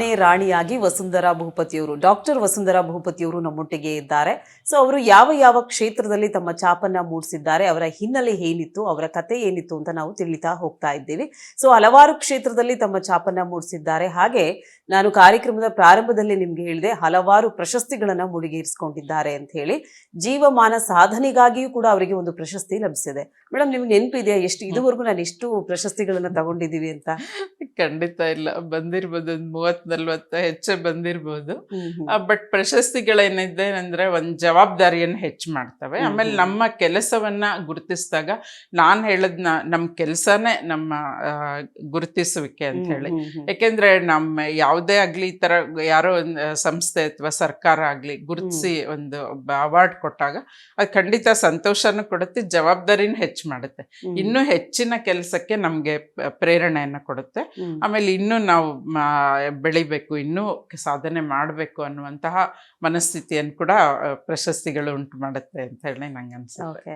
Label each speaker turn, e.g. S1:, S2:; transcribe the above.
S1: ಆನೆ ರಾಣಿಯಾಗಿ ವಸುಂಧರಾ ಭೂಪತಿಯವರು, ಡಾಕ್ಟರ್ ವಸುಂಧರಾ ಭೂಪತಿಯವರು ನಮ್ಮೊಟ್ಟಿಗೆ ಇದ್ದಾರೆ. ಸೊ ಅವರು ಯಾವ ಯಾವ ಕ್ಷೇತ್ರದಲ್ಲಿ ತಮ್ಮ ಛಾಪನ್ನ ಮೂಡಿಸಿದ್ದಾರೆ, ಅವರ ಹಿನ್ನೆಲೆ ಏನಿತ್ತು, ಅವರ ಕತೆ ಏನಿತ್ತು ಅಂತ ನಾವು ತಿಳಿತಾ ಹೋಗ್ತಾ ಇದ್ದೀವಿ. ಸೊ ಹಲವಾರು ಕ್ಷೇತ್ರದಲ್ಲಿ ತಮ್ಮ ಛಾಪನ್ನ ಮೂಡಿಸಿದ್ದಾರೆ. ಹಾಗೆ ನಾನು ಕಾರ್ಯಕ್ರಮದ ಪ್ರಾರಂಭದಲ್ಲಿ ನಿಮ್ಗೆ ಹೇಳಿದೆ, ಹಲವಾರು ಪ್ರಶಸ್ತಿಗಳನ್ನ ಮುಡಿಗೇರಿಸಿಕೊಂಡಿದ್ದಾರೆ ಅಂತ ಹೇಳಿ. ಜೀವಮಾನ ಸಾಧನೆಗಾಗಿಯೂ ಕೂಡ ಅವರಿಗೆ ಒಂದು ಪ್ರಶಸ್ತಿ ಲಭಿಸಿದೆ. ಮೇಡಮ್, ನಿಮ್ಗೆ ನೆನಪಿದೆಯಾ ಇದುವರೆಗೂ ನಾನು ಎಷ್ಟು ಪ್ರಶಸ್ತಿಗಳನ್ನ ತಗೊಂಡಿದ್ದೀವಿ ಅಂತ?
S2: ಖಂಡಿತ ಇಲ್ಲ, ಬಂದಿರ್ಬೋದು ಒಂದು 30-40 ಹೆಚ್ಚೆ ಬಂದಿರ್ಬೋದು. ಬಟ್ ಪ್ರಶಸ್ತಿಗಳೇನಿದೆ ಅಂದ್ರೆ ಒಂದ್ ಜವಾಬ್ದಾರಿಯನ್ನು ಹೆಚ್ಚು ಮಾಡ್ತವೆ. ಆಮೇಲೆ ನಮ್ಮ ಕೆಲಸವನ್ನ ಗುರುತಿಸಿದಾಗ ನಾನ್ ಹೇಳದ್ನ ನಮ್ ಕೆಲ್ಸನೇ ನಮ್ಮ ಗುರುತಿಸುವಿಕೆ ಅಂತ ಹೇಳಿ. ಯಾಕೆಂದ್ರೆ ನಮ್ಮ ಯಾವುದೇ ಆಗ್ಲಿ ಈ ತರ ಯಾರೋ ಒಂದು ಸಂಸ್ಥೆ ಅಥವಾ ಸರ್ಕಾರ ಆಗ್ಲಿ ಗುರುತಿಸಿ ಒಂದು ಅವಾರ್ಡ್ ಕೊಟ್ಟಾಗ ಅದು ಖಂಡಿತ ಸಂತೋಷನೂ ಕೊಡುತ್ತೆ, ಜವಾಬ್ದಾರಿನೂ ಹೆಚ್ಚು ಮಾಡುತ್ತೆ, ಇನ್ನೂ ಹೆಚ್ಚಿನ ಕೆಲಸಕ್ಕೆ ನಮ್ಗೆ ಪ್ರೇರಣೆಯನ್ನ ಕೊಡುತ್ತೆ. ಆಮೇಲೆ ಇನ್ನೂ ನಾವು ಬೆಳಿಬೇಕು, ಇನ್ನೂ ಸಾಧನೆ ಮಾಡಬೇಕು ಅನ್ನುವಂತಹ ಮನಸ್ಥಿತಿಯನ್ನು ಕೂಡ ಪ್ರಶಸ್ತಿಗಳು ಉಂಟು ಮಾಡುತ್ತೆ ಅಂತ ಹೇಳಿ ನಂಗೆ ಅನ್ಸುತ್ತೆ.